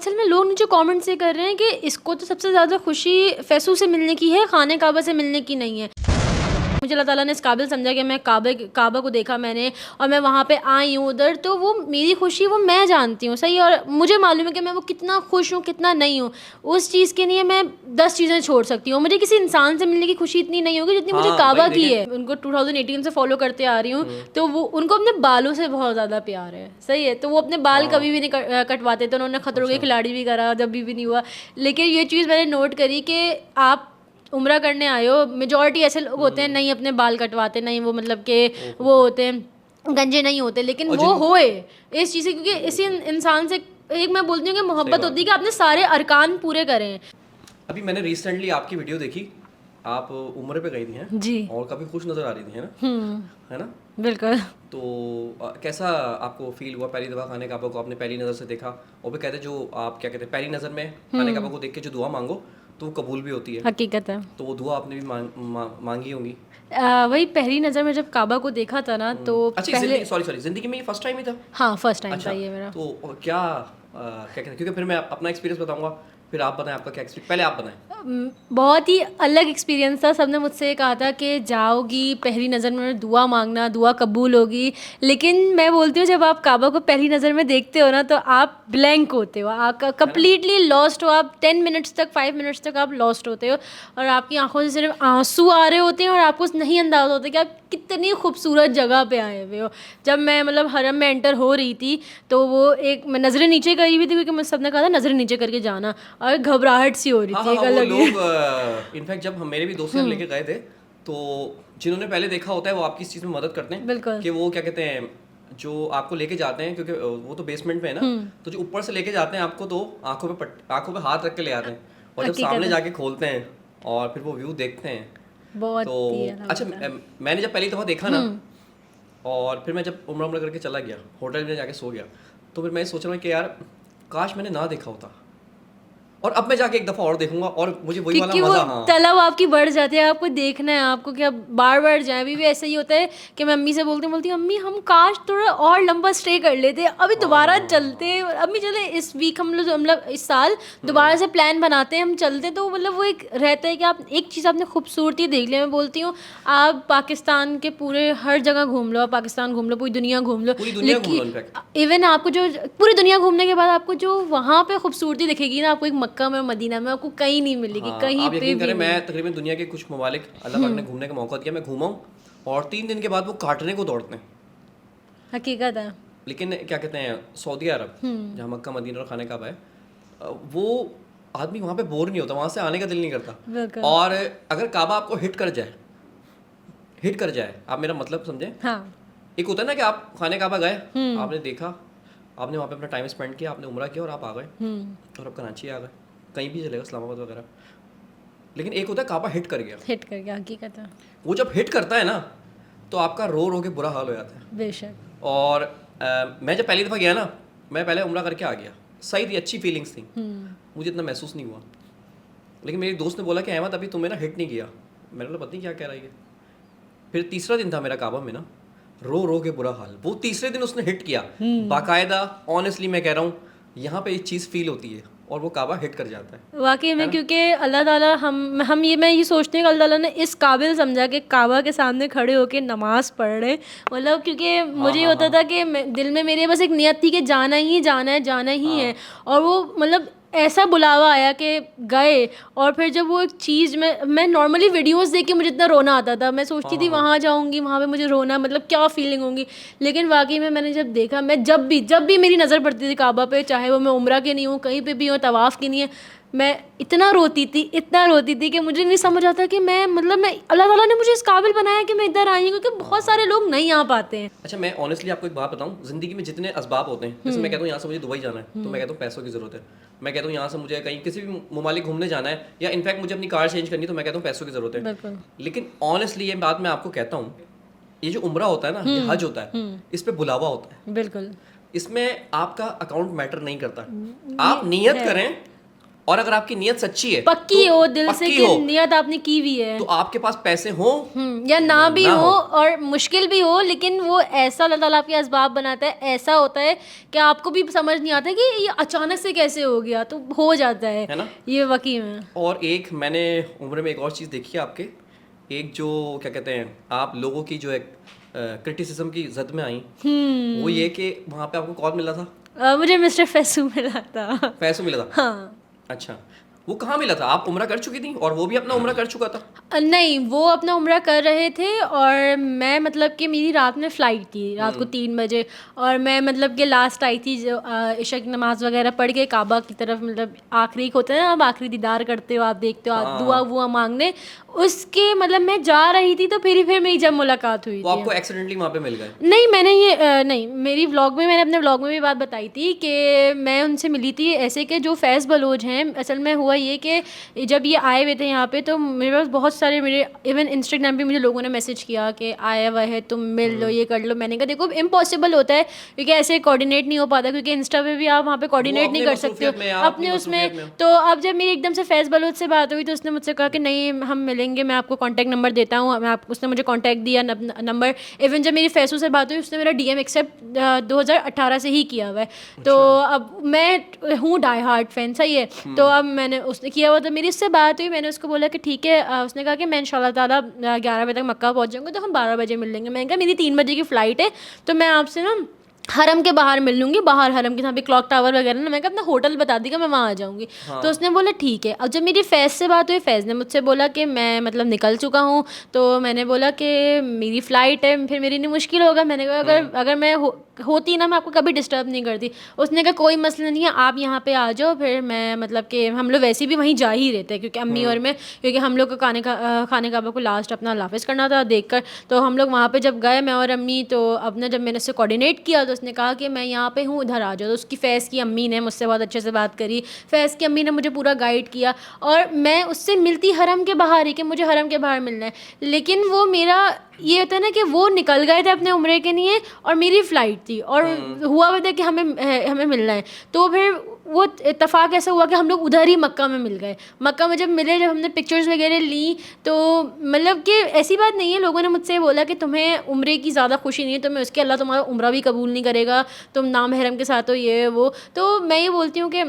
असल में लोग नीचे कमेंट्स ये कर रहे हैं कि इसको तो सबसे ज़्यादा खुशी फैसू से मिलने की है, खाने काबा से मिलने की नहीं है। मुझे अल्लाह ताला ने इस काबिल समझा कि मैं काबा को देखा मैंने और मैं वहाँ पे आई हूँ उधर, तो वो मेरी खुशी वो मैं जानती हूँ सही, और मुझे मालूम है कि मैं वो कितना खुश हूँ कितना नहीं हूँ। उस चीज़ के लिए मैं 10 चीज़ें छोड़ सकती हूँ। मुझे किसी इंसान से मिलने की खुशी इतनी नहीं होगी जितनी मुझे काबा की है। उनको 2018 से फॉलो करते आ रही हूँ, तो वो उनको अपने बालों से बहुत ज़्यादा प्यार है सही है। तो वो अपने बाल कभी भी नहीं कटवाते थे। उन्होंने खतरों के खिलाड़ी भी करा, जब भी नहीं हुआ। लेकिन ये चीज़ मैंने नोट करी कि आप उम्रा करने आए हो, मेजॉरिटी ऐसे लोग होते हैं नहीं अपने बाल कटवाते, नहीं वो मतलब के वो होते हैं गंजे नहीं होते, लेकिन वो होए इस चीज़ से, क्योंकि इसी इंसान से एक मैं बोलती हूँ कि मोहब्बत होती है कि आपने सारे अरकान पूरे करें। अभी मैंने रिसेंटली आपकी वीडियो देखी, आप उम्र पे गई थी हैं जी, और काफ़ी खुश नज़र आ रही थी, है ना? है ना? बिल्कुल। तो कैसा आपको फील हुआ पहली दफ़ा खाने काबा को आपने पहली नज़र से देखा? और भी कहते हैं जो आप क्या कहते हैं पहली नज़र में खाने काबा को देख के जो दुआ मांगो तो वो कबूल भी होती है। हकीकत है। तो वो दुआ आपने भी मांगी होंगी। वही पहली नज़र में जब काबा को देखा था ना, तो अच्छा, पहले सॉरी ज़िंदगी में ये फर्स्ट टाइम ही था? हाँ फर्स्ट टाइम अच्छा, था ये मेरा। तो क्या क्या कहते हैं, क्योंकि फिर मैं अपना एक्सपीरियंस बताऊंगा, फिर आप बताएं आपका क्या एक्सपीरियंस, पहले आप बताएं। बहुत ही अलग एक्सपीरियंस था। सबने मुझसे कहा था कि जाओगी पहली नज़र में दुआ मांगना, दुआ कबूल होगी। लेकिन मैं बोलती हूँ जब आप काबा को पहली नज़र में देखते हो ना, तो आप ब्लैंक होते हो, आप कम्प्लीटली लॉस्ट हो। आप 10 मिनट्स तक 5 मिनट्स तक आप लॉस्ट होते हो और आपकी आंखों से सिर्फ आंसू आ रहे होते हैं और आपको नहीं अंदाज़ा होता कि आप कितनी खूबसूरत जगह पे आए हुए हो। जब मैं मतलब हरम में एंटर हो रही थी, तो वो एक मैं नज़रें नीचे करी हुई थी, क्योंकि मुझे सबने कहा था नज़रें नीचे करके जाना, और घबराहट सी हो रही थी। एक अलग लोग इनफैक्ट जब हम मेरे भी दोस्त लेके गए थे, तो जिन्होंने पहले देखा होता है वो आपकी इस चीज़ में मदद करते हैं। बिल्कुल। कि वो क्या कहते हैं जो आपको लेके जाते हैं, क्योंकि वो तो बेसमेंट में है ना, तो जो ऊपर से लेके जाते हैं आपको, तो आंखों पे हाथ रख के ले आते हैं, और जब सामने जाके खोलते हैं और फिर वो व्यू देखते हैं, बहुत तो अच्छा मैंने जब पहली दफ़ा देखा ना, और फिर मैं जब उम्र करके चला गया होटल में जाके सो गया, तो फिर मैं सोच रहा हूँ कि यार काश मैंने ना देखा होता, और अब मैं जाके एक दफ़ा और देखूंगा और मुझे वही वाला क्योंकि मज़ा। वो हाँ, तलब आपकी बढ़ जाती है, आपको देखना है आपको कि आप बार बार जाएं। अभी भी ऐसा ही होता है कि मैं अम्मी से बोलती अम्मी हम काश थोड़ा और लंबा स्टे कर लेते, अभी दोबारा चलते। अम्मी चले इस वीक हम लोग मतलब इस साल दोबारा से प्लान बनाते हैं, हम चलते। तो मतलब वो एक रहता है कि आप एक चीज़ आपने खूबसूरती देख लिया। मैं बोलती हूँ आप पाकिस्तान के पूरे हर जगह घूम लो, आप पाकिस्तान घूम लो, पूरी दुनिया घूम लो, पूरी दुनिया घूम लो इनफैक्ट। इवन आपको जो पूरी दुनिया घूमने के बाद आपको जो वहाँ पे खूबसूरती दिखेगी ना, आपको एक मक्का में मदीना में आपको कहीं नहीं मिलेगी। हाँ, कहीं आप पे यकीन भी करें, नहीं। मैं तकरीबन दुनिया के कुछ ममालिक अल्लाह पाक ने घूमने का मौका दिया, मैं घूमा हूँ, और 3 दिन के बाद वो काटने को दौड़ते हैं। हकीकत है। लेकिन क्या कहते हैं सऊदी अरब, जहाँ मक्का मदीना और खाने काबा है, वो आदमी वहाँ पे बोर नहीं होता, वहाँ से आने का दिल नहीं करता। और अगर काबा आपको हिट कर जाए, आप मेरा मतलब समझे। हाँ। एक होता है ना कि आप खाने काबा गए, आपने देखा, आपने वहाँ पे अपना टाइम स्पेंड किया, आपने उम्रा किया और आप आ गए, और आप कराची आ गए, कहीं भी चलेगा, इस्लामाबाद वगैरह। लेकिन एक होता है काबा हिट कर गया, हकीकत है। वो जब हिट करता है ना, तो आपका रो के बुरा हाल हो जाता है। बेशक। और मैं जब पहली दफ़ा गया ना, मैं पहले उम्रा करके आ गया, सही थी, अच्छी फीलिंग्स थी, मुझे इतना महसूस नहीं हुआ। लेकिन मेरे दोस्त ने बोला कि अहमद अभी तुमने ना हिट नहीं किया। मैंने बोला पता नहीं क्या कह रहा है। फिर तीसरा दिन था मेरा काबा में ना, रो के बुरा हाल। वो तीसरे दिन उसने हिट किया बाकायदा। ऑनेस्टली मैं कह रहा हूँ, यहाँ पे एक चीज़ फील होती है और वो काबा हिट कर जाता है वाकई में, क्योंकि अल्लाह ताला हम ये मैं ये सोचती हूँ कि अल्लाह ताला ने इस काबिल समझा कि काबा के सामने खड़े होके नमाज पढ़ रहे। मतलब क्योंकि मुझे ये होता था कि दिल में मेरे बस एक नियत थी कि जाना ही है। और वो मतलब ऐसा बुलावा आया कि गए। और फिर जब वो एक चीज़ मैं नॉर्मली वीडियोस देख के मुझे इतना रोना आता था, मैं सोचती थी वहाँ जाऊँगी, वहाँ पे मुझे रोना, मतलब क्या फीलिंग होंगी। लेकिन वाकई में मैंने जब देखा, मैं जब भी मेरी नज़र पड़ती थी काबा पे, चाहे वो मैं उम्रा की नहीं हूँ, कहीं पे भी हूँ, तवाफ़ की नहीं है, मैं इतना रोती थी कि मुझे नहीं समझ आता कि मैं अल्लाह ताला ने मुझे इस काबिल बनाया कि मैं इधर आई हूँ, क्योंकि बहुत सारे लोग नहीं आ पाते हैं। अच्छा, मैं ऑनेस्टली आपको एक बात बताऊं, ज़िंदगी में जितने असबाब होते हैं, जैसे मैं कहता हूँ यहाँ से मुझे दुबई जाना है, तो मैं कहता हूँ पैसों की ज़रूरत है। मैं कहता हूँ यहाँ से मुझे कहीं किसी भी ममालिक घूमने जाना है, या इनफैक्ट मुझे अपनी कार चेंज करनी है, तो मैं कहता हूँ पैसों की ज़रूरत है। लेकिन ऑनेस्टली ये बात मैं आपको कहता हूँ, ये जो उम्रा होता है ना, ये हज होता है, इस पर बुलावा होता है। बिल्कुल। इसमें आपका अकाउंट मैटर नहीं करता। आप नियत करें और अगर आपकी नीयत सच्ची है, पक्की तो हो दिल से पक्की कि हो, नियत आपने की हुई है, तो आपके पास पैसे हो या ना भी ना हो हो। और मुश्किल भी हो, लेकिन वो ऐसा अल्लाह ताला आपके असबाब बनाता है, ऐसा होता है कि आपको भी समझ नहीं आता कि ये अचानक से कैसे हो गया, तो हो जाता है है ना। ये वाकई में। और एक मैंने उम्र में एक और चीज़ देखी है आपके, एक जो क्या कहते हैं, आप लोगों की जो एक क्रिटिसिज्म की जद में आई, वो ये कि वहाँ पे आपको कौन मिला था? मुझे मिस्टर फैसू मिला था। पैसों मिला था? हाँ। अच्छा, वो कहाँ मिला था? आप उम्रा कर चुकी थी और वो भी अपना उम्रा कर चुका था? नहीं, वो अपना उम्रा कर रहे थे और मैं मतलब कि मेरी रात में फ़्लाइट थी, रात को 3 बजे, और मैं मतलब कि लास्ट आई थी जो इशा की नमाज़ वगैरह पढ़ के काबा की तरफ, मतलब आखिरी होता है ना, आप आखिरी दीदार करते हो, आप देखते हो, आप दुआ हाँ, वुआ मांगने, उसके मतलब मैं जा रही थी, तो फिर मेरी जब मुलाकात हुई वो थी। आपको एक्सीडेंटली वहाँ पे मिल गए? नहीं, मैंने ये नहीं, मेरी व्लॉग में, मैंने अपने व्लॉग में भी बात बताई थी कि मैं उनसे मिली थी, ऐसे कि जो फैज़ बलोच हैं, असल में हुआ ये कि जब ये आए हुए थे यहाँ पे, तो मेरे पास बहुत सारे, मेरे इवन इंस्टाग्राम पे मुझे लोगों ने मैसेज किया कि आया हुआ है, तुम मिल लो, ये कर लो। मैंने कहा देखो इम्पॉसिबल होता है, क्योंकि ऐसे कोऑर्डिनेट नहीं हो पाता, क्योंकि इंस्टा पे भी आप वहाँ पे वो कोऑर्डिनेट नहीं अपने कर सकते हो मसरूफियत में, आप अपनी अपने उसमें। मसरूफियत में हो। तो अब जब मेरी एकदम से फैज़ बलोच से बात हुई, तो उसने मुझसे कहा कि नहीं, हम मिलेंगे, मैं आपको कॉन्टैक्ट नंबर देता हूँ, मैं आप, उसने मुझे कॉन्टैक्ट दिया नंबर। इवन जब मेरी फैसू से बात हुई, उसने मेरा डीएम एक्सेप्ट 2018 से ही किया हुआ है। तो अब मैं हूँ डाई हार्ट फैन, सही है। तो अब मैंने, उसने किया हुआ, तो मेरी उससे बात हुई, मैंने उसको बोला कि ठीक है, उसने कहा कि मैं इंशाल्लाह ताला 11 बजे तक मक्का पहुँच जाऊँगा, तो हम 12 बजे मिल लेंगे। मैंने कहा मेरी 3 बजे की फ़्लाइट है, तो मैं आपसे ना हरम के बाहर मिल लूँगी, बाहर हरम के जहाँ पे क्लॉक टावर वगैरह ना, मैं कहा अपना होटल बता देगा, मैं वहाँ आ जाऊँगी। तो उसने बोला ठीक है। अब जब मेरी फैज़ से बात हुई, फैज़ ने मुझसे बोला कि मैं मतलब निकल चुका हूँ, तो मैंने बोला कि मेरी फ़्लाइट है, फिर मेरे लिए मुश्किल होगा। मैंने कहा अगर अगर मैं होती ना, मैं आपको कभी डिस्टर्ब नहीं करती। उसने कहा कोई मसला नहीं है, आप यहाँ पे आ जाओ, फिर मैं मतलब कि हम लोग वैसे भी वहीं जा ही रहते हैं, क्योंकि अम्मी और मैं, क्योंकि हम लोग को खाने काबा को लास्ट अपना अल्लाह हाफ़िज़ करना था देखकर। तो हम लोग वहाँ पे जब गए, मैं और अम्मी, तो अपना जब मैंने उससे कोऑर्डिनेट किया, तो उसने कहा कि मैं यहाँ पे हूँ, इधर आ जाओ। तो उसकी फैज़ की अम्मी ने मुझसे बहुत अच्छे से बात करी, फैज़ की अम्मी ने मुझे पूरा गाइड किया, और मैं उससे मिलती हरम के बाहर ही, कि मुझे हरम के बाहर मिलना है। लेकिन वो मेरा ये होता है ना कि वो निकल गए थे अपने उम्रे के लिए, और मेरी फ़्लाइट थी, और हुआ हुआ था कि हमें मिलना है। तो फिर वो इत्तेफाक ऐसा हुआ कि हम लोग उधर ही मक्का में मिल गए। मक्का में जब मिले, जब हमने पिक्चर्स वगैरह ली, तो मतलब कि ऐसी बात नहीं है, लोगों ने मुझसे बोला कि तुम्हें उम्रे की ज़्यादा खुशी नहीं है, तुम्हें उसके अल्लाह तुम्हारा उम्रा भी कबूल नहीं करेगा, तुम नामहरम के साथ हो, ये वो। तो मैं ये बोलती हूँ कि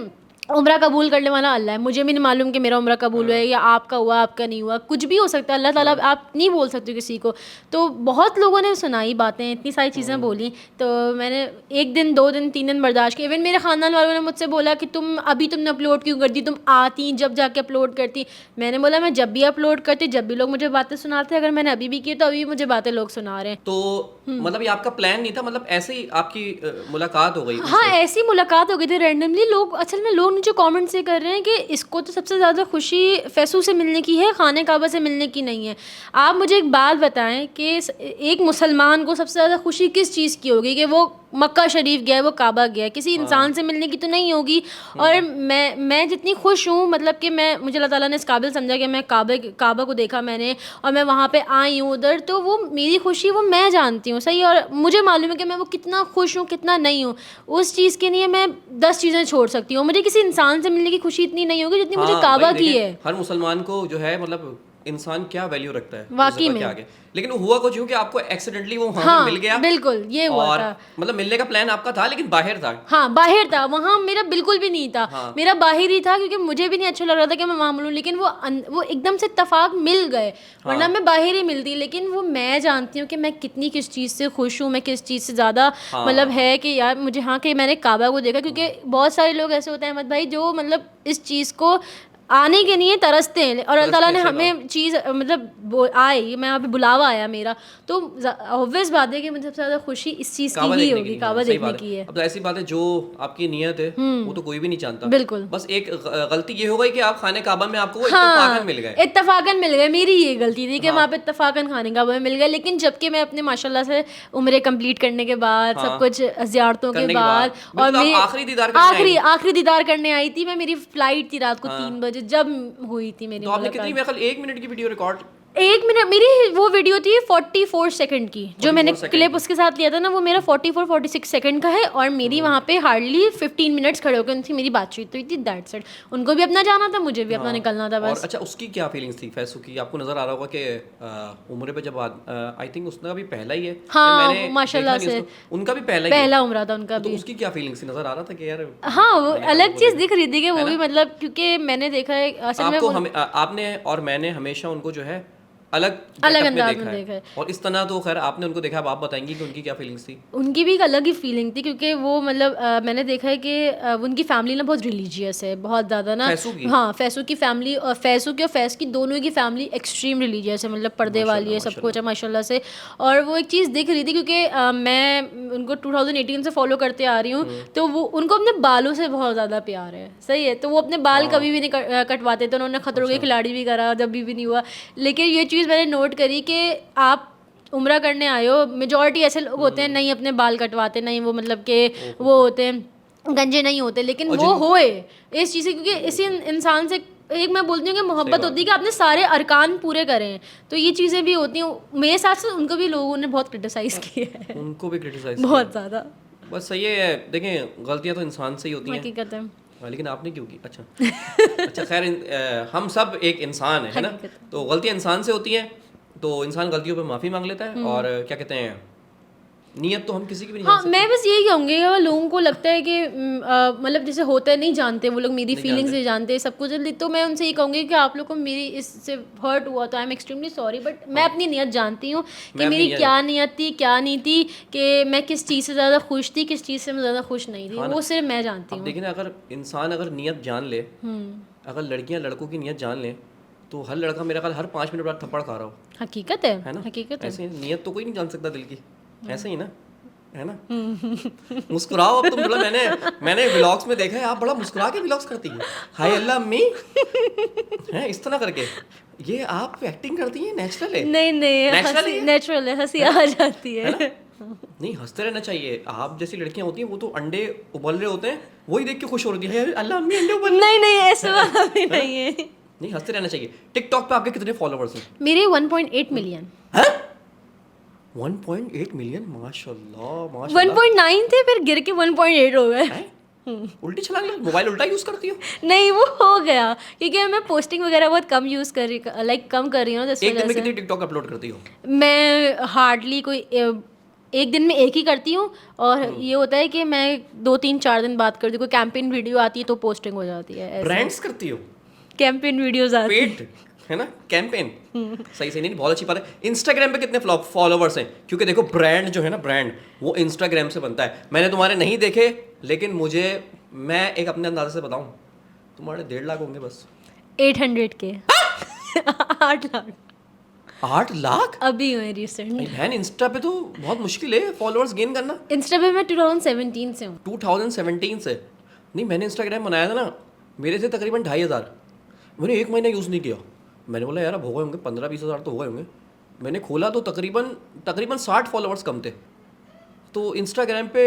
उम्रा कबूल करने वाला अल्लाह है। मुझे भी नहीं मालूम कि मेरा उम्रा कबूल हुआ है या आपका हुआ, आपका नहीं हुआ, कुछ भी हो सकता है, अल्लाह ताला, आप नहीं बोल सकते किसी को। तो बहुत लोगों ने सुनाई बातें, इतनी सारी चीज़ें बोली, तो मैंने 1 दिन 2 दिन 3 दिन बर्दाश्त किया। इवन मेरे ख़ानदान वालों ने मुझसे बोला कि तुमने अपलोड क्यों कर दी, तुम आती जब जाके अपलोड करती। मैंने बोला मैं जब भी अपलोड करती, जब भी लोग मुझे बातें सुनाते, अगर मैंने अभी भी की तो अभी मुझे बातें लोग सुना रहे हैं। तो मतलब ये आपका प्लान नहीं था, मतलब ऐसे ही आपकी मुलाकात हो गई हाँ, उनसे? ऐसी मुलाकात हो गई थी रैंडमली। लोग, असल में लोग नीचे कमेंट से कर रहे हैं कि इसको तो सबसे ज़्यादा खुशी फैसू से मिलने की है, खाने काबा से मिलने की नहीं है। आप मुझे एक बात बताएं कि एक मुसलमान को सबसे ज़्यादा खुशी किस चीज़ की होगी, कि वो मक्का शरीफ गया है, वो काबा गया है, किसी इंसान से मिलने की तो नहीं होगी। और मैं जितनी खुश हूँ, मतलब कि मुझे अल्लाह ताला ने इस काबिल समझा कि मैं काबा को देखा मैंने, और मैं वहाँ पे आई हूँ उधर, तो वो मेरी खुशी वो मैं जानती हूँ, सही। और मुझे मालूम है कि मैं वो कितना खुश हूँ, कितना नहीं हूँ। उस चीज़ के लिए मैं 10 चीज़ें छोड़ सकती हूँ। मुझे किसी इंसान से मिलने की खुशी इतनी नहीं होगी जितनी मुझे हाँ काबा भाई, की देखें है। हर मुसलमान को जो है, मतलब इंसान क्या वैल्यू रखता है उस वाकई जगह के में। आगे। लेकिन वो हुआ कुछ यूँ कि आपको एक्सीडेंटली वो वहाँ पे हाँ, मिल गया, बिल्कुल ये हुआ और था। मतलब मिलने का प्लान आपका था लेकिन बाहर था। हाँ, बाहिर था, वहाँ मेरा बिल्कुल भी नहीं था। हाँ, मेरा बाहिर ही था, क्योंकि मुझे भी नहीं अच्छा लग रहा था कि मैं वहाँ मिलूँ, लेकिन वो एकदम से इत्तेफाक मिल गए, वरना हाँ, मैं बाहिर ही मिलती। लेकिन वो मैं जानती हूँ कि मैं कितनी किस चीज़ से खुश हूँ, मैं किस चीज़ से ज़्यादा मतलब हाँ, है कि यार मुझे, हाँ, कि मैंने काबा को देखा। क्योंकि बहुत सारे लोग ऐसे होते हैं अहमद भाई, जो मतलब इस चीज़ को आने के लिए तरसते हैं, और अल्लाह ताला ने सही बात। हमें चीज़ मतलब आई, मैं यहाँ पे बुलावा आया मेरा, तो ऑब्वियस बात है कि मुझे सबसे ज़्यादा खुशी इस चीज़ की काबा ही देखने होगी, की, हाँ, काबा सही देखने बात की है। है। अब तो ऐसी बात है, जो आपकी नीयत है वो तो कोई भी नहीं जानता। बिल्कुल। बस एक गलती ये हो गई कि आप खाने काबा में आपको वो हाँ, इत्तेफाकन मिल गए। इत्तफ़ाक़न मिल गए, मेरी ये गलती थी कि हाँ, वहाँ पे इत्तफ़ाक़न खाने का वो मिल गए। लेकिन जबकि मैं अपने माशाल्लाह से उम्रे कंप्लीट करने के बाद, सब हाँ, कुछ ज़ियारतों के करने के बाद, बाद और बिल्कुल आप मेरी आखिरी दीदार करने आई थी। आखिरी दीदार करने आई थी मैं। मेरी फ़्लाइट थी रात को हाँ, 3 बजे, जब हुई थी मेरी तो आपने कितनी, मुलाकात। मेरे ख्याल 1 मिनट की वीडियो रिकॉर्ड 1 मिनट मेरी वो वीडियो थी 44 सेकंड की, जो मैंने 44 क्लिप उसके साथ लिया था ना, वो मेरा 44-46 सेकंड का है, और मेरी वहाँ पे हार्डली 15 मिनट्स खड़े होकर उनसे मेरी बातचीत हुई थी, दैट्स इट। उनको भी अपना जाना था, मुझे भी अपना निकलना था और बस। अच्छा, उसकी क्या फीलिंग्स थी फैसू की? आपको नजर आ रहा होगा कि उम्र पे जब आई थिंक उसका भी पहला ही है, हाँ, या मैंने माशाल्लाह देखा नहीं से। उसको, उनका भी पहला ही है। पहला उम्र था उनका तो भी। उसकी क्या फीलिंग्स थी? नजर आ रहा था कि यार हाँ, वो मैंने कहा अलग वो चीज़ बोलेगा। दिख रही थी कि वो है भी ना? मतलब, क्योंकि मैंने देखा है असल में आपको वो आपने और मैंने हमेशा उनको जो है अलग अलग getup अंदाज देखा में है। देखा है। और इस तरह तो खैर आपने उनको देखा, अब आप बताएंगी कि उनकी क्या फीलिंग्स थी। उनकी भी एक अलग ही फीलिंग थी, क्योंकि वो मतलब मैंने देखा है कि उनकी फैमिली ना बहुत रिलीजियस है, बहुत ज़्यादा ना। फैसू की? हाँ, फैसू की फैमिली, और फैसू की और फैस की दोनों की फैमिली एक्सट्रीम रिलीजियस है, मतलब पर्दे वाली है, सब कुछ है माशाल्लाह से। और वो एक चीज़ दिख रही थी, क्योंकि मैं उनको 2018 से फॉलो करते आ रही हूँ, तो वो उनको अपने बालों से बहुत ज़्यादा प्यार है, सही है। तो वो अपने बाल कभी भी नहीं कटवाते थे, उन्होंने खतरों के खिलाड़ी भी करा, जब भी नहीं हुआ। लेकिन ये चीज़ मैंने नोट करी कि आप उम्रा करने आए हो, मेजॉरिटी ऐसे लोग होते हैं नहीं अपने बाल कटवाते, नहीं वो मतलब कि वो होते हैं गंजे नहीं होते, लेकिन और वो होए इस चीज़ से, क्योंकि इसी इंसान से एक मैं बोलती हूँ कि मोहब्बत होती है कि आपने सारे अरकान पूरे करे हैं, तो ये चीज़ें भी होती हैं। मेरे साथ से उनको भी लोगों ने बहुत क्रिटिसाइज़ किया है, उनको भी क्रिटिसाइज बहुत ज़्यादा। बस सही है, देखें गलतियां तो इंसान से ही होती हैं। हकीकत है, लेकिन आपने क्यों की? अच्छा अच्छा, खैर हम सब एक इंसान है ना, हकीकत तो गलतियां इंसान से होती हैं, तो इंसान गलतियों पे माफ़ी मांग लेता है। और क्या कहते हैं, नीयत तो हम किसी की भी नहीं हाँ, जान मैं सकते। बस यही कहूँगी, अगर लोगों को लगता है कि मतलब जैसे होता है नहीं जानते वो लोग मेरी नहीं फीलिंग्स जानते। नहीं जानते सब कुछ, तो मैं उनसे ये कहूँगी कि आप लोग को मेरी इससे हर्ट हुआ तो I am extremely sorry, but मैं अपनी नीयत जानती हूँ कि मैं अपनी मेरी नीयत- क्या नीयत थी क्या नहीं थी, कि मैं किस चीज़ से ज़्यादा खुश थी, किस चीज़ से मैं ज़्यादा खुश नहीं थी, हाँ ना। वो सिर्फ मैं जानती अब हूँ। देखिए ना, अगर इंसान अगर नीयत जान ले, अगर लड़कियां लड़कों की नीयत जान लें, तो हर लड़का मेरा ख्याल हर 5 मिनट बाद थप्पड़ खा रहा हो, हकीकत है, है ना? हकीकत है। ऐसे ही नीयत तो कोई नहीं जान सकता दिल की, ऐसे ही ना, है ना? मुस्कुराओ अब तुम, थोड़ा मैंने व्लॉग्स में देखा है, आप बड़ा मुस्कुरा के व्लॉग्स करती हैं। हाय अल्लाह अम्मी, हैं इस तरह करके, ये आप एक्टिंग करती हैं? नेचुरल है? नहीं नहीं, नेचुरल हंसी है? नेचुरल है, हंसी आ जाती है ना? है। नहीं, हंसते रहना चाहिए। आप जैसी लड़कियां होती हैं वो तो अंडे उबल रहे होते हैं, वही देख के खुश हो रही है, अल्लाह अम्मी अंडे उबल नहीं नहीं, ऐसा वाला भी नहीं है। नहीं, हंसते रहना चाहिए। टिकटॉक पे आपके कितने फॉलोवर्स हैं? मेरे 1.8 मिलियन। 1.8 मिलियन, माशाल्लाह माशाल्लाह। 1.9 थे, फिर गिर के 1.8 हो गए। हैं? उल्टी छलांग लगा, मोबाइल उल्टा यूज करती हो? नहीं, वो हो गया क्योंकि मैं पोस्टिंग वगैरह बहुत कम यूज़ कर रही, लाइक कम कर रही हूँ ना, जिस एक दिन वजह में से कितनी टिकटॉक अपलोड करती हो? मैं हार्डली कोई एक दिन में एक ही करती हूँ। और ये होता है कि मैं 2-3-4 दिन बाद करती हूँ, कोई कैंपेन वीडियो आती है तो पोस्टिंग हो जाती है, ऐसे ब्रांड्स करती हो? कैंपेन वीडियोस आती है। पेट है ना, कैंपेन। सही सही, नहीं बहुत अच्छी बात है। इंस्टाग्राम पे कितने फॉलोवर्स हैं? क्योंकि देखो ब्रांड जो है ना, ब्रांड वो इंस्टाग्राम से बनता है। मैंने तुम्हारे नहीं देखे, लेकिन मैं एक अपने अंदाजे से बताऊं, तुम्हारे 1.5 लाख होंगे बस। 800 के 8 लाख 8 लाख? अभी हुए रिसेंट। बहन, इंस्टा पे तो बहुत मुश्किल है फॉलोअर्स गेन करना। इंस्टा पे मैं 2017 से हूँ। 2017 से? नहीं, मैंने इंस्टाग्राम बनाया था ना, मेरे से तकरीबन 2,500। मैंने 1 महीना यूज़ नहीं किया। मैंने बोला यार अब हो गए होंगे 15-20 हज़ार तो हो गए होंगे। मैंने खोला तो तकरीबन 60 फॉलोअर्स कम थे। तो इंस्टाग्राम पे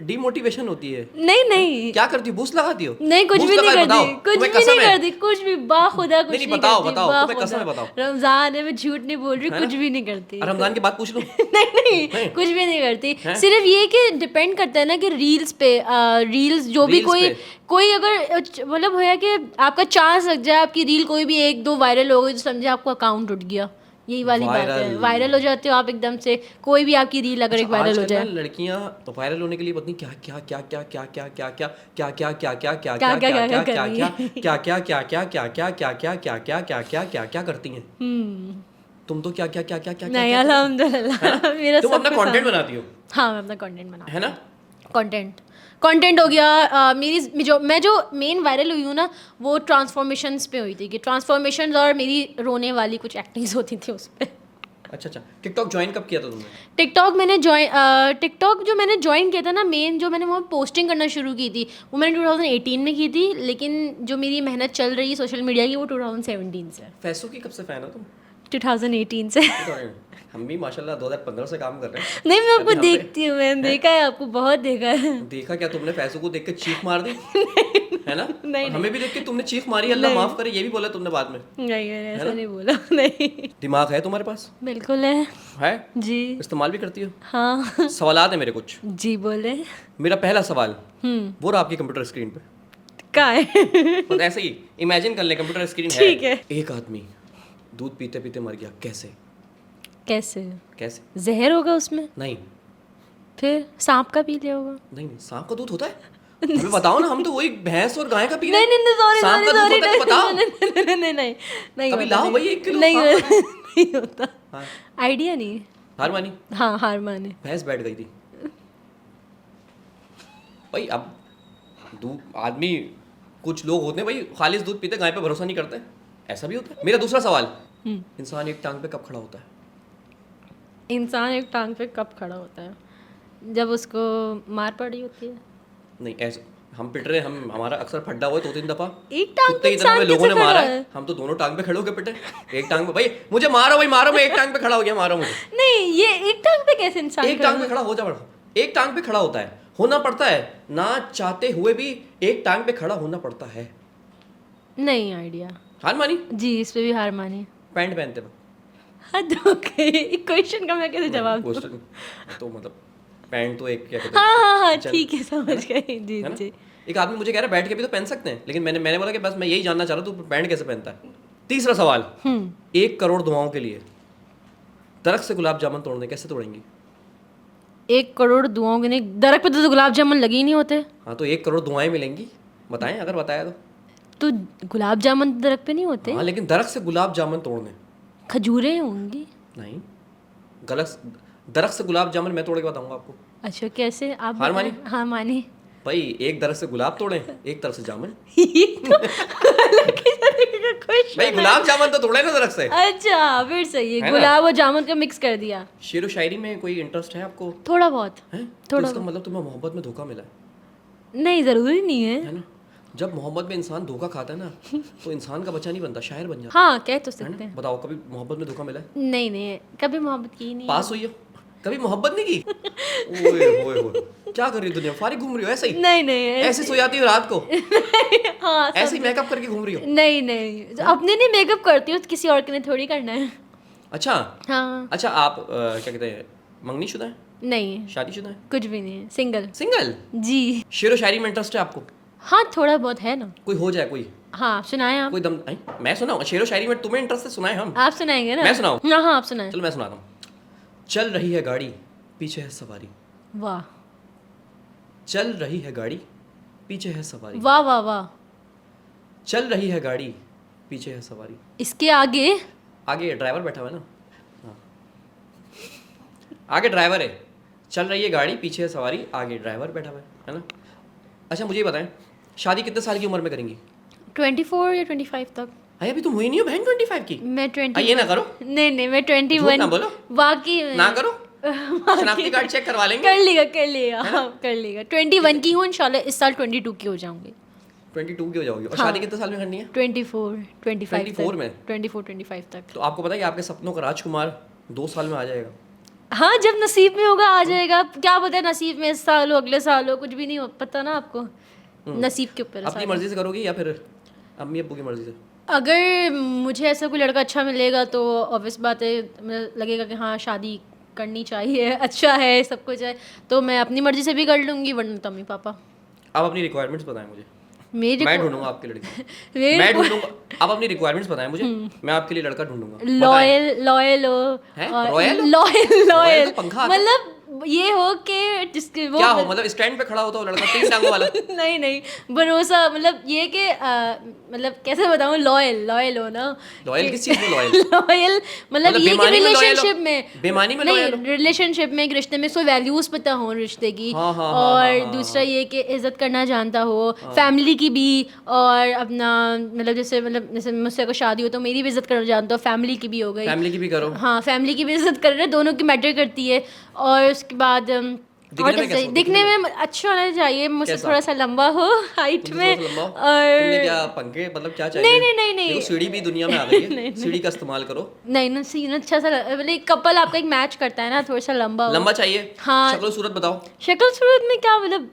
डीमोटिवेशन होती है। नहीं नहीं, क्या करती हो? बूस्ट लगाती हो? नहीं कुछ बूस्ट भी नहीं लगाए, करती, बताओ। कुछ तुम्हें भी कसम नहीं है? करती, कुछ भी बाखुदा कुछ नहीं, नहीं बताओ करती, बताओ, तुम्हें बाखुदा। कसम है, बताओ। रमजान है, मैं झूठ नहीं बोल रही, है कुछ ना? भी नहीं करती। रमजान की बात पूछ लूं? नहीं नहीं, कुछ भी नहीं करती। सिर्फ ये कि डिपेंड करता है ना कि रील्स पे, रील्स जो भी रील्स कोई अगर मतलब है कि आपका चांस लग जाए, आपकी रील कोई भी 1-2 वायरल हो गई तो समझे आपको अकाउंट उठ गया, यही वाली बात है। वायरल हो जाते हो आप एकदम से, कोई भी आपकी रील अगर एक वायरल हो जाए। लड़कियां लड़कियां होने के लिए पता नहीं क्या क्या क्या क्या क्या क्या क्या क्या क्या क्या क्या क्या क्या क्या क्या- क्या क्या- क्या क्या क्या कर रही है। क्या क्या क्या क्या क्या क्या क्या क्या क्या क्या क्या क्या क्या क्या करती हैं। तुम तो क्या क्या क्या क्या क्या नहीं, क्या अल्हम्दुलिल्लाह मेरा तुम सब अपना कुछ कंटेंट सामने- बनाती हो, हाँ, मैं अपना कंटेंट बना, है ना? कंटेंट हो गया। मेरी जो मेन वायरल हुई हूँ ना, वो ट्रांसफॉर्मेशंस पे हुई थी, कि ट्रांसफॉर्मेशंस और मेरी रोने वाली कुछ एक्टिंग्स होती थी उस पर। अच्छा, टिकटॉक ज्वाइन कब किया था तुमने? टिकटॉक जो मैंने ज्वाइन किया था ना, मेन जो मैंने वहाँ पोस्टिंग करना शुरू की थी वो मैंने 2018 में की थी, लेकिन जो मेरी मेहनत चल रही है सोशल मीडिया की वो 2017 से। फैसू की कब से फैन हो तुम? 2018 से। हम भी माशाल्लाह 2015 से काम कर रहे हैं। नहीं, मैं आपको अभी हम पे- देखती हूँ, मैंने देखा है आपको, बहुत देखा है। देखा क्या तुमने? फैसू को देख के चीख मार दी? है ना? नहीं, हमें भी देख के तुमने चीख मारी, अल्लाह माफ करे, ये भी बोला तुमने बाद में। नहीं ऐसा नहीं बोला। नहीं दिमाग है तुम्हारे पास? बिल्कुल है जी। इस्तेमाल भी करती हो? हाँ सवालात है मेरे कुछ। जी बोले। मेरा पहला सवाल वो रहा आपकी कंप्यूटर स्क्रीन पे। का है बस ऐसे ही इमेजिन कर ले, कंप्यूटर स्क्रीन ठीक है। एक आदमी दूध पीते पीते मर गया, कैसे? कैसे? कैसे? जहर होगा उसमें? नहीं फिर सांप का पी लिया होगा? नहीं, सांप का दूध होता है? हमें बताओ ना, हम तो वही भैंस और गाय का पी रहे हैं। नहीं सॉरी सांप का दूध होता है, बताओ। नहीं कभी लाओ भाई 1 किलो नहीं सांप का। नहीं होता। हाँ। आइडिया नहीं। हार मानी? हाँ हार माने। भैंस बैठ गई थी भाई। अब दूध, आदमी, कुछ लोग होते हैं भाई खालिस दूध पीते, गाय पे भरोसा नहीं करते, ऐसा भी होता है। मेरा दूसरा सवाल, इंसान एक टांग पे कब खड़ा होता है? इंसान एक टांग पे कब खड़ा होता है? जब उसको मार पड़ी होती है। नहीं, ऐसे हम पिट रहे, हम हमारा अक्सर फड्डा हुआ 2-3 दफा। एक टांग पे इंसान लोगों कैसे ने मारा खड़ा है, हम तो दोनों टांग पे खड़े होकर पिटे। एक टांग पे भाई मुझे मारो, भाई मारो, मैं एक टांग पे खड़ा हो गया, मारो मुझे। नहीं ये एक टांग पे कैसे इंसान एक टांग पे खड़ा हो जा बड़ा, एक टांग पे खड़ा होता है, होना पड़ता है ना, चाहते हुए भी एक टांग पे खड़ा होना पड़ता है। नहीं आइडिया। हार मानी? जी इस पे भी हार मानी। पैंट पहनते हो? हद हो गई, क्वेश्चन का मैं कैसे जवाब दूं? क्वेश्चन तो मतलब पैंट तो एक क्या कहते हैं, हाँ ठीक है समझ गई जी है ना? जी। एक आदमी मुझे कह रहा है बैठ के भी तो पहन सकते हैं, लेकिन मैंने बोला कि बस मैं यही जानना चाह रहा हूँ तू पैंट कैसे पहनता है। तीसरा सवाल, 1 करोड़ दुआओं के लिए दरख्त से गुलाब जामुन तोड़ने, कैसे तोड़ेंगी? 1 करोड़ दुआओं के लिए दरख्त पे तो गुलाब जामुन लगे ही नहीं होते। हाँ तो 1 करोड़ दुआएं मिलेंगी, बताएं अगर बताया तो गुलाब जामुन दरख्त पे नहीं होते। हाँ लेकिन दरख्त से गुलाब जामुन तोड़ने, खजूरें होंगी। नहीं, गलत। दरख्त से गुलाब जामुन मैं तोड़ के बताऊंगा आपको। अच्छा कैसे? आप हार मानी? हाँ मानी। भाई एक दरख्त से गुलाब तोड़े, एक तरफ से जामुन। भाई गुलाब जामुन तो तोड़े ना दरख्त से। अच्छा फिर सही है, है गुलाब और जामुन का मिक्स कर दिया। शेर व शायरी में कोई इंटरेस्ट है आपको? थोड़ा बहुत है? थोड़ा तो इसका मतलब तुम्हें मोहब्बत में धोखा मिला नहीं जरूरी नहीं है है ना? जब मोहब्बत में इंसान धोखा खाता है ना तो इंसान का बच्चा नहीं बनता, शायर बन जाता हाँ कह तो है सकते ना? हैं। बताओ कभी मोहब्बत में धोखा मिला है? नहीं कभी मोहब्बत की नहीं। पास हुई हो? कभी मोहब्बत नहीं की? ओए होए होए, क्या कर रही हो दुनिया, फारिग घूम रही हो ऐसे ही? नहीं ऐसे सो जाती हो रात को? हाँ ऐसे ही मेकअप करके घूम रही हो? नहीं अपने लिए मेकअप करती हूँ, किसी और के लिए थोड़ी करना है। अच्छा हाँ अच्छा, आप क्या कहते हैं, मंगनी शुदा है, नहीं शादीशुदा है, कुछ भी नहीं है, सिंगल। सिंगल? जी शेर व शायरी में इंटरेस्ट है आपको? हाँ थोड़ा बहुत है ना। कोई हो जाए, कोई हाँ सुनाए आप। कोई दम नहीं, मैं सुनाऊं? शेर व शायरी में तुम्हें इंटरेस्ट है, सुनाए हम। आप सुनाएंगे ना? मैं सुनाऊं? हाँ आप सुनाए। चलो मैं सुनाता हूँ। चल रही है गाड़ी, पीछे है सवारी। वाह चल रही है गाड़ी, पीछे है सवारी। वाह वाह वाह। चल रही है गाड़ी, पीछे है सवारी। इसके आगे आगे ड्राइवर बैठा हुआ है ना? हाँ, आगे ड्राइवर है, चल रही है गाड़ी, पीछे है सवारी, आगे ड्राइवर बैठा हुआ है ना? अच्छा मुझे ये बताएं, शादी कितने साल की उम्र में करेंगी? 24 या 25 तक। अरे अभी तुम हुई नहीं हो बहन 25 की। मैं 20। ये ना करो, नहीं मैं झूठ 21। ना बोलो, बाकी ना करो, शनाख्ती कार्ड चेक करवा लेंगे। कर लेगा हाँ कर लेगा। 21 की हूँ इंशाल्लाह, इस साल 22 की हो जाऊंगी। 22 की हो जाओगी। और हाँ। शादी कितने साल में करनी है? 24 25 24 में? 24-25 तक। तो आपको पता है कि आपके सपनों का राजकुमार 2 साल में आ जाएगा। हाँ जब नसीब में होगा आ जाएगा। क्या पता है नसीब में इस साल हो अगले साल हो, कुछ भी नहीं हो पता ना आपको, नसीब के ऊपर है अपनी सारा। मर्जी से करोगी या फिर अम्मी अब्बू की मर्जी से? अगर मुझे ऐसा कोई लड़का अच्छा मिलेगा तो ऑब्वियस बात है, मुझे लगेगा कि हाँ शादी करनी चाहिए, अच्छा है, सब कुछ है, तो मैं अपनी मर्जी से भी कर लूँगी, वरना तो मम्मी पापा। आप अपनी रिक्वायरमेंट्स बताएं मुझे, मेरी मैं ढूंढूंगा आपके लड़के। मैं ढूंढूंगा, आप अपनी रिक्वायरमेंट्स बताएं मुझे, मैं आपके लिए लड़का ढूंढूंगा। लॉयल हो। हैं? और रॉयल? लॉयल रॉयल तो पंखा आता है। मतलब ये हो कि जिसके वो क्या हो मतलब स्टैंड पे खड़ा होता हो लड़का 3 टांगों वाला? नहीं भरोसा, मतलब ये कि मतलब कैसे बताऊँ, लॉयल हो ना। लॉयल किस चीज में लॉयल? लॉयल मतलब ये कि बेईमानी में loyal हो? रिलेशनशिप में, बेईमानी में नहीं loyal हो? रिलेशनशिप में, एक रिश्ते में कोई वैल्यूज पता हो रिश्ते की। हाँ, हाँ, और हाँ, हाँ, दूसरा ये कि इज्जत करना जानता हो फैमिली की भी, और अपना मतलब जैसे मुझसे अगर शादी हो तो मेरी भी इज्जत करना जानता हो, फैमिली की भी हो गई। फैमिली की भी करो। हाँ फैमिली की भी इज्जत कर रहे हैं, दोनों की मैटर करती है। और उसके बाद और दिखने में कैसे कैसा दिखने में अच्छा होना चाहिए, मुझसे कैसा? थोड़ा सा लंबा हो हाइट तुमसे में, थोड़ा सा लंबा हो? और तुमने क्या पंखे मतलब क्या नहीं चाहिए? नहीं नहीं नहीं देखो सीढ़ी भी दुनिया में आ गई नहीं है, सीढ़ी का इस्तेमाल करो। नहीं ना, सीन अच्छा सा मतलब कपल आपका एक मैच करता है ना, थोड़ा सा लंबा हो। लंबा चाहिए, हाँ। शक्ल सूरत बताओ। शक्ल सूरत में क्या मतलब,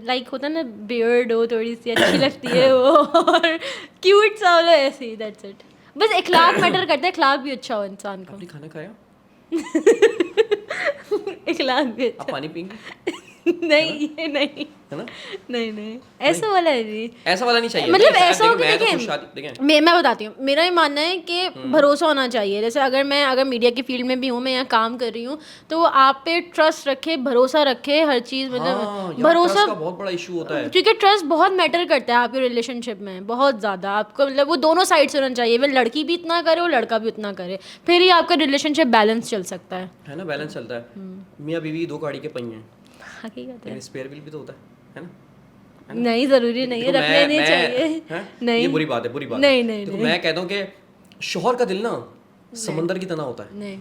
लाइक होता है ना बियर्ड हो थोड़ी सी अच्छी लगती है वो, और क्यूट सा हो, ऐसे ही, दैट्स इट। बस इखलाक मैटर करता है, इखलाक भी अच्छा हो इंसान का। आपने खाना खाया? इखलाक भी आप अच्छा। पानी पियेंगे? नहीं ये नहीं, है ना? नहीं ऐसा वाला है जी। ऐसा वाला नहीं चाहिए। मतलब देखिए, ऐसा हो कि मैं तो देखिए, खुद शादी देखें। मैं बताती हूँ, मेरा ये मानना है कि भरोसा होना चाहिए। जैसे अगर मीडिया की फील्ड में भी हूँ, मैं यहाँ काम कर रही हूँ, तो वो आप पे ट्रस्ट रखे, भरोसा रखे, हर चीज़ हाँ मतलब यार, भरोसा, ट्रस्ट का बहुत बड़ा इशू होता है। क्योंकि ट्रस्ट बहुत मैटर करता है आपके रिलेशनशिप में, बहुत ज़्यादा। आपको मतलब वो दोनों साइड से होना चाहिए, वो लड़की भी इतना करे और लड़का भी उतना करे, फिर ही आपका रिलेशनशिप बैलेंस चल सकता है ना? बैलेंस चलता है। मियाँ बीवी दो गाड़ी के पहिए हैं, हकीकत है। लेकिन स्पेयर व्हील भी तो होता है ना? नहीं ज़रूरी नहीं है, देखो, रखने नहीं चाहिए। हैं? नहीं ये बुरी बात है, बुरी बात नहीं है। नहीं देखो नहीं मैं कहता हूँ कि शौहर का दिल ना समंदर की तरह होता है। नहीं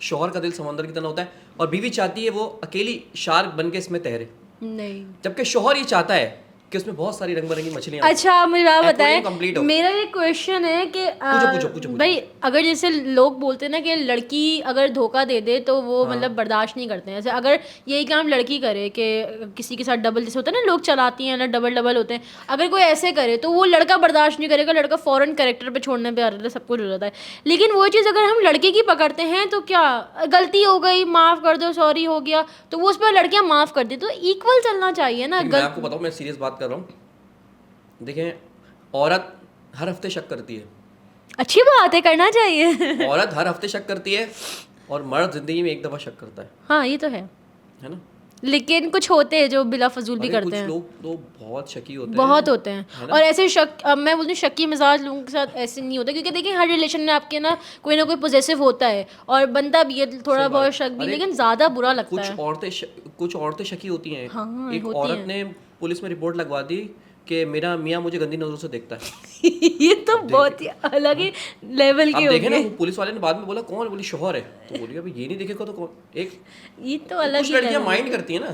शौहर का दिल समंदर की तरह होता है, और बीवी चाहती है वो अकेली शार्क बन के इसमें तैरे, नहीं। जबकि शौहर ये चाहता है कि उसमें बहुत सारी रंग बिरंगी मछलियाँ अच्छा मुझे बात aquarium complete बताएं, हो। मेरा ये क्वेश्चन है कि पूछो। भाई अगर जैसे लोग बोलते हैं ना कि लड़की अगर धोखा दे दे तो वो हाँ। मतलब बर्दाश्त नहीं करते हैं, जैसे अगर यही काम लड़की करे कि किसी के साथ डबल, जैसे होता है ना लोग चलाती हैं ना, डबल होते हैं, अगर कोई ऐसे करे तो वो लड़का बर्दाश्त नहीं करेगा, लड़का फौरन कैरेक्टर पे छोड़ने पे आ रहा है, सब कुछ हो जाता है। लेकिन वो चीज़ अगर हम लड़के की पकड़ते हैं तो क्या, गलती हो गई माफ़ कर दो, सॉरी हो गया, तो वो उस पर लड़कियाँ माफ़ कर दी, तो इक्वल चलना चाहिए ना। मैं आपको बताऊँ, मैं सीरियस बात कर रहा हूँ। देखें, औरत हर हफ्ते शक करती है, अच्छी बात है, करना चाहिए। औरत हर हफ्ते शक करती है, और मर्द जिंदगी में एक दफ़ा शक करता हाँ ये तो है ना? लेकिन कुछ होते हैं जो बिला फजूल भी अरे करते कुछ हैं, लोग तो बहुत शकी होते हैं, बहुत होते हैं। है ना? और ऐसे शक, अब मैं बोलती हूँ शक्की मिजाज लोगों के साथ ऐसे नहीं होता, क्योंकि देखिए हर रिलेशन में आपके ना कोई पोजेसिव होता है, और बनता भी है थोड़ा सही बात बहुत है। शक भी, अरे लेकिन ज़्यादा बुरा लगता है। कुछ औरतें शकी होती हैं। हाँ एक होती औरत हैं। ने पुलिस में रिपोर्ट लगवा दी कि मेरा मियाँ मुझे गंदी नज़रों से देखता है। ये तो बहुत ही अलग ही लेवल की अब देखे ना, होगी। वो पुलिस वाले ने बाद में बोला कौन, बोली शौहर है, तो बोली अभी ये नहीं देखेगा तो कौन। एक ये तो अलग कुछ ही लड़कियां level माइंड है। करती हैं ना,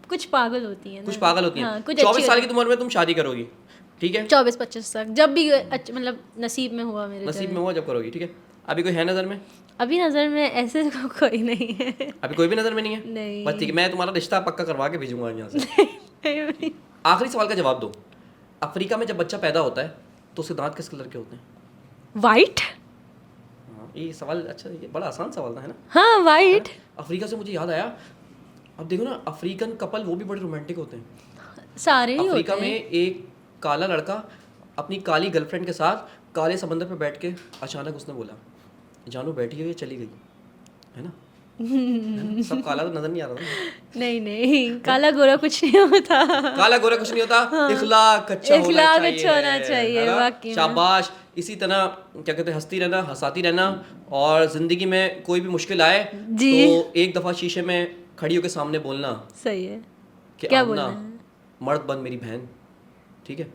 कुछ पागल होती है ना, कुछ पागल होती हैं। हाँ, कुछ 24 अच्छी साल होती की उम्र में तुम शादी करोगी, ठीक है? 24-25 तक, जब भी मतलब नसीब में हुआ मेरे नसीब में जाए। हुआ जब करोगी, ठीक है? अभी कोई है नज़र में? अभी नज़र में ऐसे कोई नहीं है। अभी कोई भी नज़र में नहीं है? नहीं। बस ठीक है, मैं तुम्हारा रिश्ता पक्का करवा के भेजूंगा यहाँ से। आखिरी सवाल का जवाब दो। अफ्रीका में जब बच्चा पैदा होता है तो उसके दांत किस कलर के होते हैं? वाइट। हाँ, ये सवाल अच्छा, ये बड़ा आसान सवाल था, है ना? हाँ वाइट। अफ्रीका से मुझे याद आया, अब देखो ना, अफ्रीकन कपल वो भी बड़े रोमांटिक होते हैं। सारे ही अफ्रीका होते में हैं। एक काला लड़का अपनी काली गर्लफ्रेंड के साथ काले समंदर पे बैठ के अचानक उसने बोला जानू बैठी हुई है, चली गई, है ना? सब काला तो नजर नहीं आ रहा था। नहीं काला गोरा कुछ नहीं होता। काला गोरा कुछ नहीं होता, इखलाक अच्छा होना चाहिए, है ना? वाकई में। शाबाश। इसी तरह क्या कहते हैं, हंसती रहना, हंसाती रहना, और जिंदगी में कोई भी मुश्किल आए जी। तो एक दफा शीशे में खड़ी होकर सामने बोलना सही है। कि क्या आमना बोलना है? मर्द बन मेरी बहन, ठीक है?